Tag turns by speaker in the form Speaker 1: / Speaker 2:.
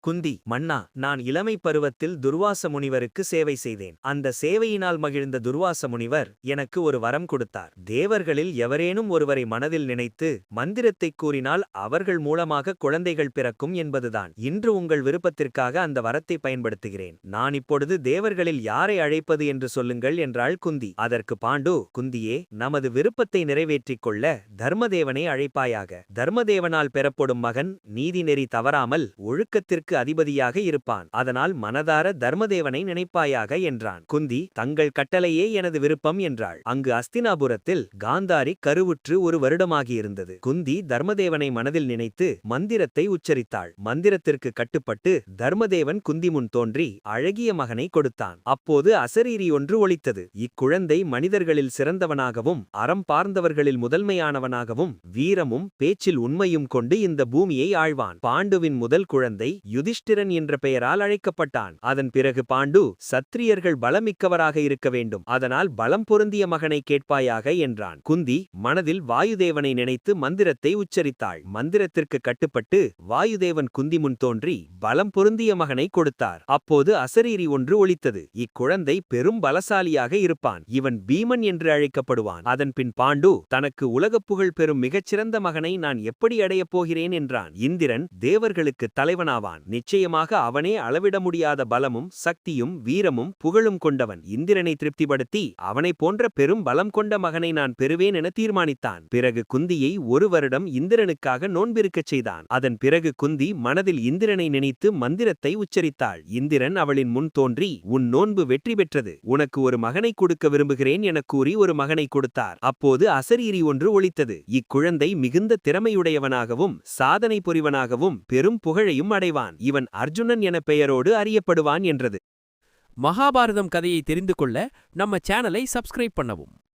Speaker 1: குந்தி, மன்னா, நான் இளமை பருவத்தில் துர்வாச முனிவருக்கு சேவை செய்தேன். அந்த சேவையினால் மகிழ்ந்த துர்வாச முனிவர் எனக்கு ஒரு வரம் கொடுத்தார். தேவர்களில் எவரேனும் ஒருவரை மனதில் நினைத்து மந்திரத்தைக் கூறினால் அவர்கள் மூலமாக குழந்தைகள் பிறக்கும் என்பதுதான். இன்று உங்கள் விருப்பத்திற்காக அந்த வரத்தை பயன்படுத்துகிறேன். நான் இப்பொழுது தேவர்களில் யாரை அழைப்பது என்று சொல்லுங்கள் என்றாள் குந்தி. அதற்கு பாண்டு, குந்தியே, நமது விருப்பத்தை நிறைவேற்றிக் கொள்ள தர்மதேவனை அழைப்பாயாக. தர்மதேவனால் பெறப்படும் மகன் நீதிநெறி தவறாமல் ஒழுக்கத்திற்கு அதிபதியாக இருப்பான். அதனால் மனதார தர்மதேவனை நினைப்பாயாக என்றான். குந்தி, தங்கள் கட்டளையே எனது விருப்பம் என்றாள். அங்கு அஸ்தினாபுரத்தில் காந்தாரி கருவுற்று ஒரு வருடமாகியிருந்தது. குந்தி தர்மதேவனை மனதில் நினைத்து மந்திரத்தை உச்சரித்தாள். மந்திரத்திற்கு கட்டுப்பட்டு தர்மதேவன் குந்தி முன் தோன்றி அழகிய மகனை கொடுத்தான். அப்போது அசரீரி ஒன்று ஒலித்தது. இக்குழந்தை மனிதர்களில் சிறந்தவனாகவும் அறம் பார்ந்தவர்களில் முதன்மையானவனாகவும் வீரமும் பேச்சில் உண்மையும் கொண்டு இந்த பூமியை ஆழ்வான். பாண்டுவின் முதல் குழந்தை யுதிஷ்டிரன் என்ற பெயரால் அழைக்கப்பட்டான். அதன் பிறகு பாண்டு, சத்திரியர்கள் பலமிக்கவராக இருக்க வேண்டும். அதனால் பலம் பொருந்திய மகனை கேட்பாயாக என்றான். குந்தி மனதில் வாயுதேவனை நினைத்து மந்திரத்தை உச்சரித்தாள். மந்திரத்திற்கு கட்டுப்பட்டு வாயுதேவன் குந்தி முன் தோன்றி பலம் பொருந்திய மகனை கொடுத்தார். அப்போது அசரீரி ஒன்று ஒலித்தது. இக்குழந்தை பெரும் பலசாலியாக இருப்பான். இவன் பீமன் என்று அழைக்கப்படுவான். அதன்பின் பாண்டு தனக்கு உலகப் புகழ் பெறும் மிகச்சிறந்த மகனை நான் எப்படி அடையப் போகிறேன் என்றான். இந்திரன் தேவர்களுக்கு தலைவனாவான். நிச்சயமாக அவனே அளவிட முடியாத பலமும் சக்தியும் வீரமும் புகழும் கொண்டவன். இந்திரனை திருப்திப்படுத்தி அவனை போன்ற பெரும் பலம் கொண்ட மகனை நான் பெறுவேன் என தீர்மானித்தான். பிறகு குந்தியை ஒரு வருடம் இந்திரனுக்காக நோன்பிருக்கச் செய்தான். அதன் பிறகு குந்தி மனதில் இந்திரனை நினைத்து மந்திரத்தை உச்சரித்தாள். இந்திரன் அவளின் முன் தோன்றி, உன் நோன்பு வெற்றி பெற்றது. உனக்கு ஒரு மகனை கொடுக்க விரும்புகிறேன் எனக் கூறி ஒரு மகனை கொடுத்தார். அப்போது அசரீரி ஒன்று ஒலித்தது. இக்குழந்தை மிகுந்த திறமையுடையவனாகவும் சாதனை புரிவனாகவும் பெரும் புகழையும் அடைவான். இவன் அர்ஜுனன் என பெயரோடு அறியப்படுவான் என்றது.
Speaker 2: மகாபாரதம் கதையை தெரிந்து கொள்ள நம்ம சேனலை சப்ஸ்கிரைப் பண்ணவும்.